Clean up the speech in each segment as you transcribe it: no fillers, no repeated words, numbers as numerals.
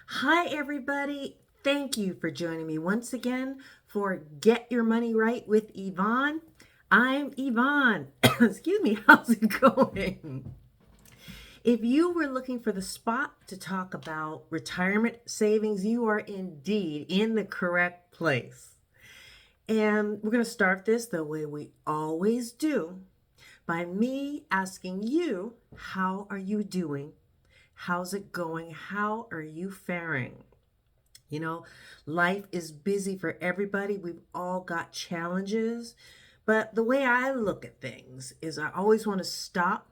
Hi, everybody. Thank you for joining me once again for Get Your Money Right with Yvonne. I'm Yvonne. Excuse me, how's it going? If you were looking for the spot to talk about retirement savings, you are indeed in the correct place. And we're going to start this the way we always do by me asking you, how are you doing? How's it going? How are you faring? You know, life is busy for everybody. We've all got challenges. But the way I look at things is I always want to stop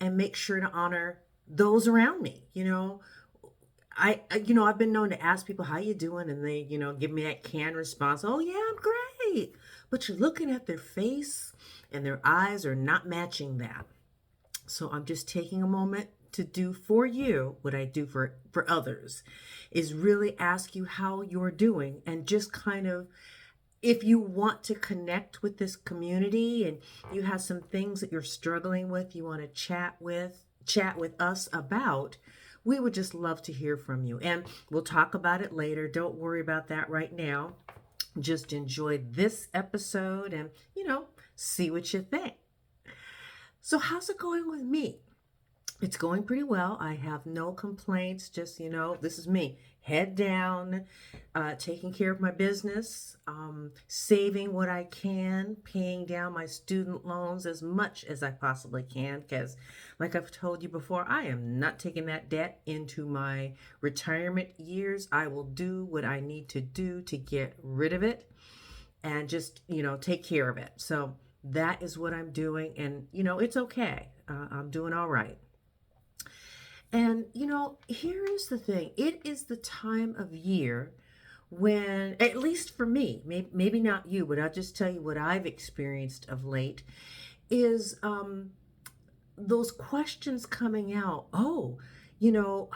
and make sure to honor those around me. I've been known to ask people how you doing, and they, give me that canned response. Oh yeah, I'm great. But you're looking at their face and their eyes are not matching that. So I'm just taking a moment to do for you what I do for others, is really ask you how you're doing, and just kind of, if you want to connect with this community and you have some things that you're struggling with, you want to chat with us about, we would just love to hear from you. And we'll talk about it later. Don't worry about that right now. Just enjoy this episode and, see what you think. So, how's it going with me? It's going pretty well. I have no complaints. Just, this is me. Head down, taking care of my business, saving what I can, paying down my student loans as much as I possibly can. Because, like I've told you before, I am not taking that debt into my retirement years. I will do what I need to do to get rid of it and just, take care of it. So, that is what I'm doing. And, it's okay. I'm doing all right. And here is the thing, it is the time of year when, at least for me, maybe not you, but I'll just tell you what I've experienced of late is those questions coming out. Oh,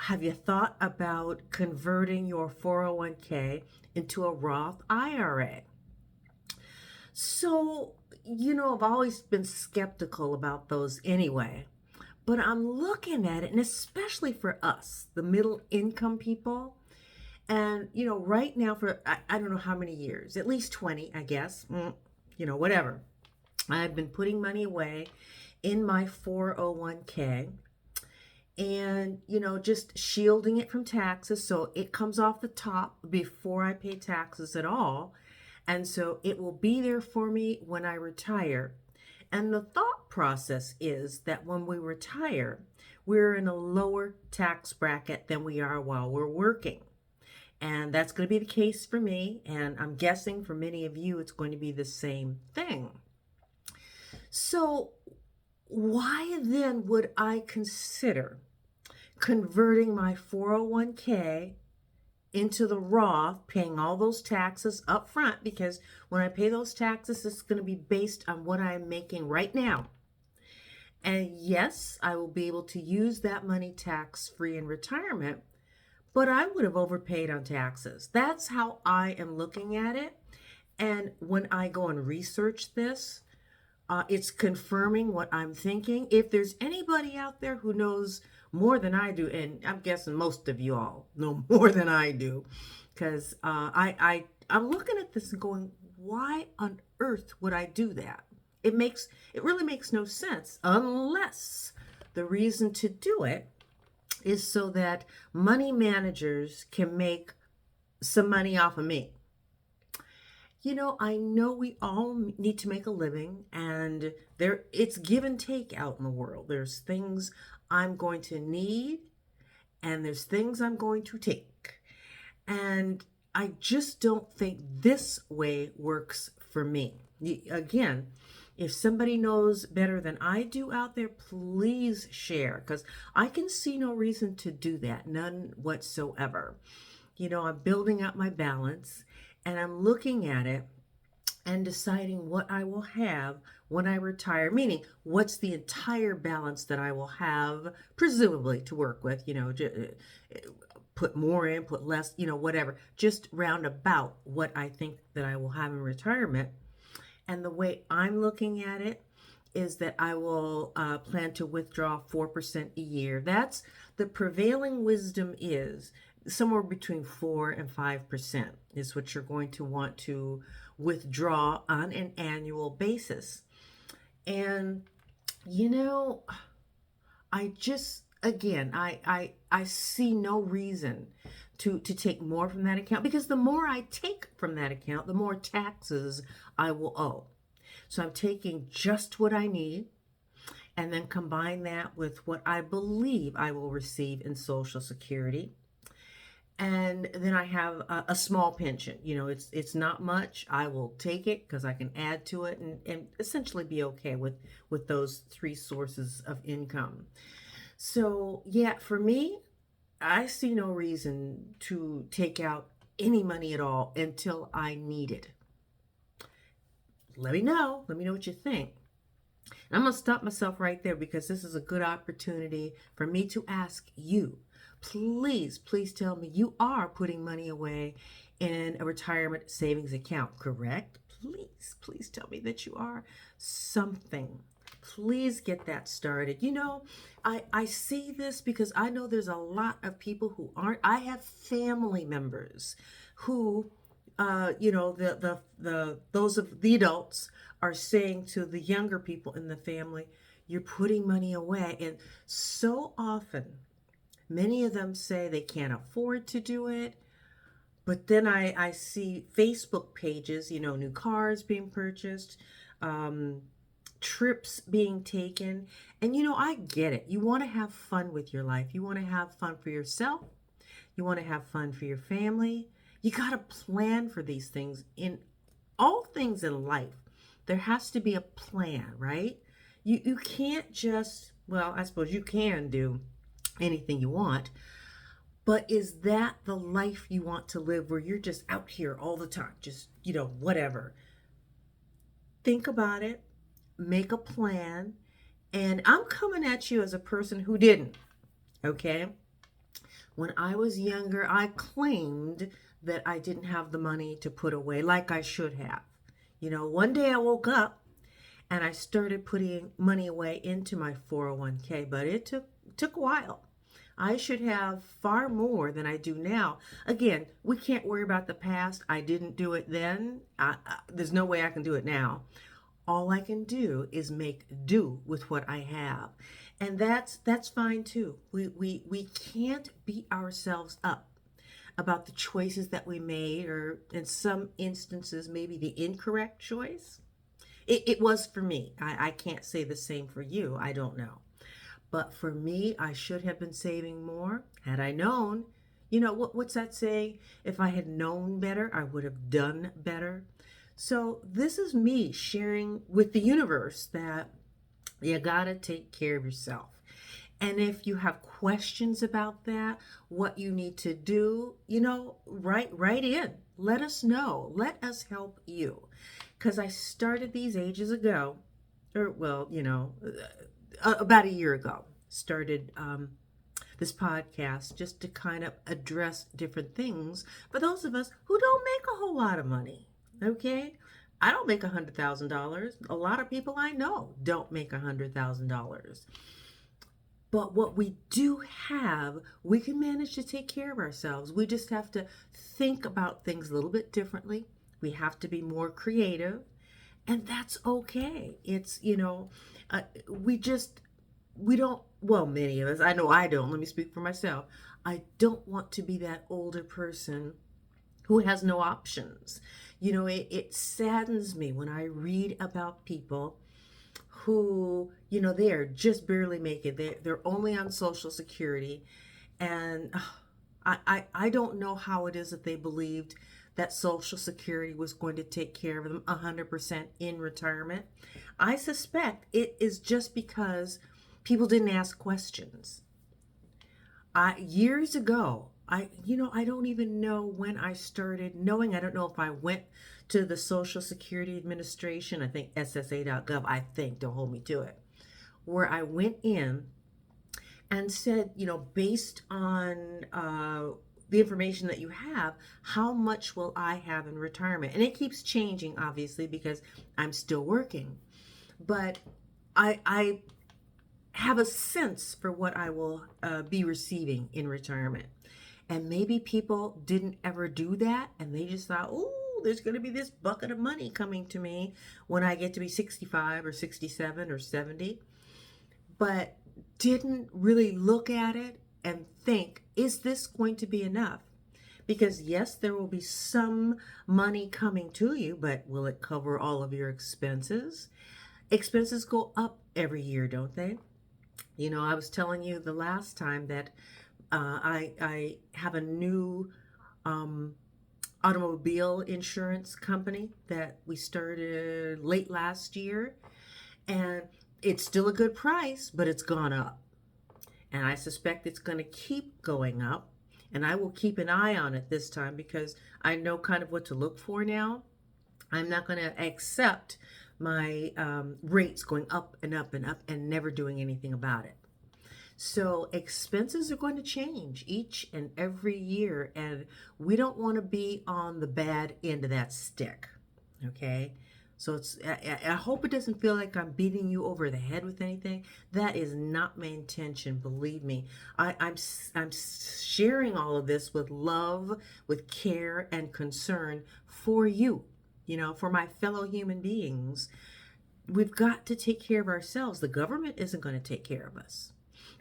have you thought about converting your 401k into a Roth IRA? So, I've always been skeptical about those anyway. But I'm looking at it, and especially for us, the middle income people. And, right now, for I don't know how many years, at least 20, I guess, whatever. I've been putting money away in my 401k and, just shielding it from taxes. So it comes off the top before I pay taxes at all. And so it will be there for me when I retire. And the thought process is that when we retire, we're in a lower tax bracket than we are while we're working. And that's going to be the case for me. And I'm guessing for many of you, it's going to be the same thing. So, why then would I consider converting my 401k into the Roth, paying all those taxes up front? Because when I pay those taxes, it's going to be based on what I'm making right now. And yes, I will be able to use that money tax free in retirement, but I would have overpaid on taxes. That's how I am looking at it. And when I go and research this, it's confirming what I'm thinking. If there's anybody out there who knows more than I do, and I'm guessing most of you all know more than I do, because I'm looking at this and going, why on earth would I do that? It really makes no sense, unless the reason to do it is so that money managers can make some money off of me. I know we all need to make a living, and it's give and take out in the world. There's things I'm going to need, and there's things I'm going to take. And I just don't think this way works for me. Again, if somebody knows better than I do out there, please share, because I can see no reason to do that, none whatsoever. I'm building up my balance, and I'm looking at it and deciding what I will have when I retire, meaning what's the entire balance that I will have, presumably, to work with, put more in, put less, whatever, just round about what I think that I will have in retirement. And the way I'm looking at it is that I will plan to withdraw 4% a year. That's the prevailing wisdom is somewhere between 4 and 5% is what you're going to want to withdraw on an annual basis. And you know, I just again, I see no reason to take more from that account, because the more I take from that account, the more taxes I will owe. So I'm taking just what I need and then combine that with what I believe I will receive in Social Security. And then I have a small pension. You know, it's not much. I will take it because I can add to it and essentially be okay with those three sources of income. So yeah, for me, I see no reason to take out any money at all until I need it. Let me know. Let me know what you think. And I'm going to stop myself right there because this is a good opportunity for me to ask you. Please, please tell me you are putting money away in a retirement savings account, correct? Please, please tell me that you are. Something. Please get that started. You know, I see this because I know there's a lot of people who aren't. I have family members who you know, the those of the adults are saying to the younger people in the family, you're putting money away. And so often, many of them say they can't afford to do it. But then I see Facebook pages, you know, new cars being purchased, trips being taken. And, you know, I get it. You want to have fun with your life. You want to have fun for yourself. You want to have fun for your family. You got to plan for these things. In all things in life, there has to be a plan, right? You can't just, well, I suppose you can do anything you want, but is that the life you want to live where you're just out here all the time, just, you know, whatever? Think about it, make a plan, and I'm coming at you as a person who didn't, okay? When I was younger, I claimed that I didn't have the money to put away like I should have. You know, one day I woke up and I started putting money away into my 401k, but it took a while. I should have far more than I do now. Again, we can't worry about the past. I didn't do it then. There's no way I can do it now. All I can do is make do with what I have. And that's fine too. We can't beat ourselves up about the choices that we made, or in some instances, maybe the incorrect choice. It was for me. I can't say the same for you. I don't know. But for me, I should have been saving more. Had I known, you know, what's that saying? If I had known better, I would have done better. So this is me sharing with the universe that you gotta take care of yourself. And if you have questions about that, what you need to do, you know, write in. Let us know. Let us help you. Because I started these ages ago, or well, you know, about a year ago, started this podcast just to kind of address different things for those of us who don't make a whole lot of money. Okay? I don't make $100,000. A lot of people I know don't make $100,000. But what we do have, we can manage to take care of ourselves. We just have to think about things a little bit differently. We have to be more creative, and that's okay. It's, you know, we don't, well, many of us, I know I don't, let me speak for myself. I don't want to be that older person who has no options. You know, it saddens me when I read about people who, you know, they are just barely making it. They're only on Social Security. And I don't know how it is that they believed that Social Security was going to take care of them 100% in retirement. I suspect it is just because people didn't ask questions. Years ago, I don't even know when I started knowing. I don't know if I went to the Social Security Administration, I think SSA.gov, I think, don't hold me to it, where I went in and said, you know, based on the information that you have, how much will I have in retirement? And it keeps changing, obviously, because I'm still working. But I have a sense for what I will be receiving in retirement. And maybe people didn't ever do that and they just thought, oh, there's going to be this bucket of money coming to me when I get to be 65 or 67 or 70, but didn't really look at it and think, is this going to be enough? Because yes, there will be some money coming to you, but will it cover all of your expenses? Expenses go up every year, don't they? You know, I was telling you the last time that I have a new um, automobile insurance company that we started late last year, and it's still a good price, but it's gone up. And I suspect it's going to keep going up. And I will keep an eye on it this time because I know kind of what to look for now. I'm not going to accept my rates going up and up and up and never doing anything about it. So expenses are going to change each and every year, and we don't want to be on the bad end of that stick. Okay? So I hope it doesn't feel like I'm beating you over the head with anything. That is not my intention, believe me. I'm sharing all of this with love, with care and concern for you, you know, for my fellow human beings. We've got to take care of ourselves. The government isn't going to take care of us.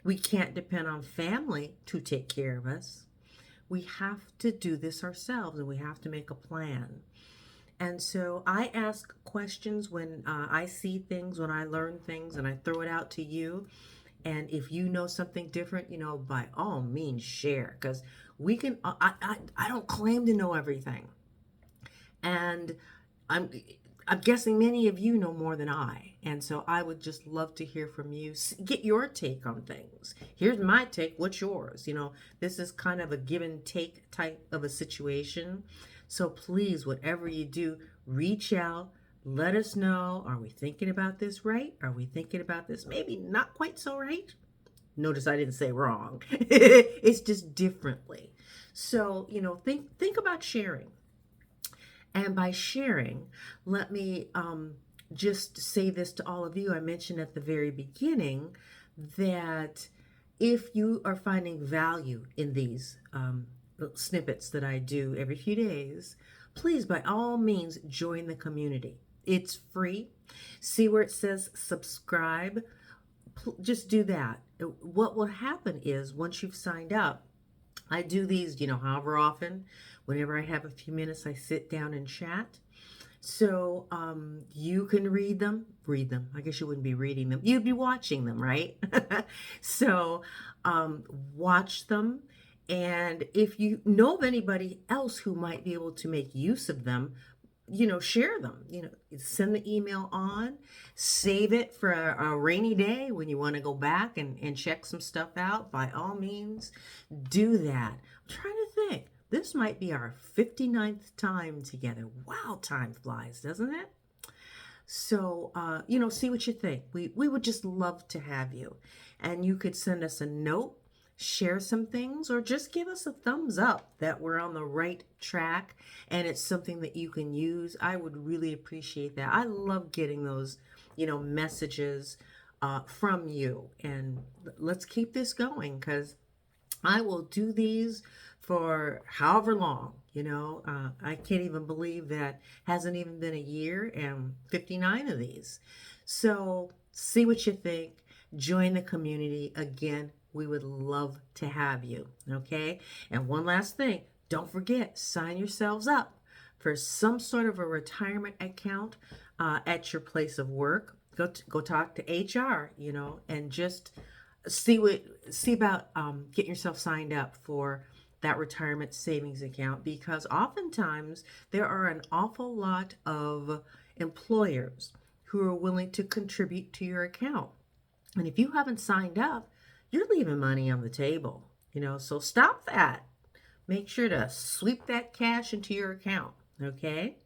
We can't depend on family to take care of us. We have to do this ourselves, and we have to make a plan. And so I ask questions when I see things, when I learn things, and I throw it out to you. And if you know something different, you know, by all means share, because we can. I don't claim to know everything, and I'm I'm guessing many of you know more than I. And so I would just love to hear from you. Get your take on things. Here's my take. What's yours? You know, this is kind of a give and take type of a situation. So please, whatever you do, reach out. Let us know. Are we thinking about this right? Are we thinking about this maybe not quite so right? Notice I didn't say wrong. It's just differently. So, you know, think about sharing. And by sharing, let me just say this to all of you. I mentioned at the very beginning that if you are finding value in these snippets that I do every few days, please, by all means, join the community. It's free. See where it says subscribe. Just do that. What will happen is once you've signed up, I do these, you know, however often. Whenever I have a few minutes, I sit down and chat. So you can read them. Read them. I guess you wouldn't be reading them. You'd be watching them, right? So watch them. And if you know of anybody else who might be able to make use of them, you know, share them, you know, send the email on, save it for a rainy day when you want to go back and check some stuff out. By all means, do that. I'm trying to think. This might be our 59th time together. Wow, time flies, doesn't it? So, you know, see what you think. We would just love to have you. And you could send us a note, share some things, or just give us a thumbs up that we're on the right track and it's something that you can use. I would really appreciate that. I love getting those, you know, messages from you. And let's keep this going because I will do these for however long, you know. I can't even believe that hasn't even been a year and 59 of these. So see what you think. Join the community. Again, we would love to have you, okay? And one last thing, don't forget, sign yourselves up for some sort of a retirement account at your place of work. Go talk to HR, you know, and just see about getting yourself signed up for that retirement savings account, because oftentimes there are an awful lot of employers who are willing to contribute to your account. And if you haven't signed up, you're leaving money on the table, you know, so stop that. Make sure to sweep that cash into your account, okay?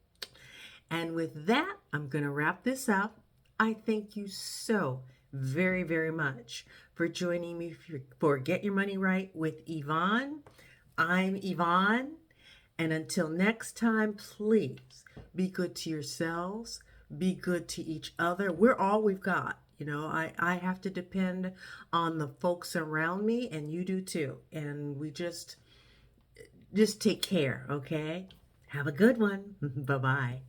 And with that, I'm going to wrap this up. I thank you so very, very much for joining me for Get Your Money Right with Yvonne. I'm Yvonne, and until next time, please be good to yourselves, be good to each other. We're all we've got. You know, I have to depend on the folks around me, and you do too. And we just just take care, okay? Have a good one. Bye bye.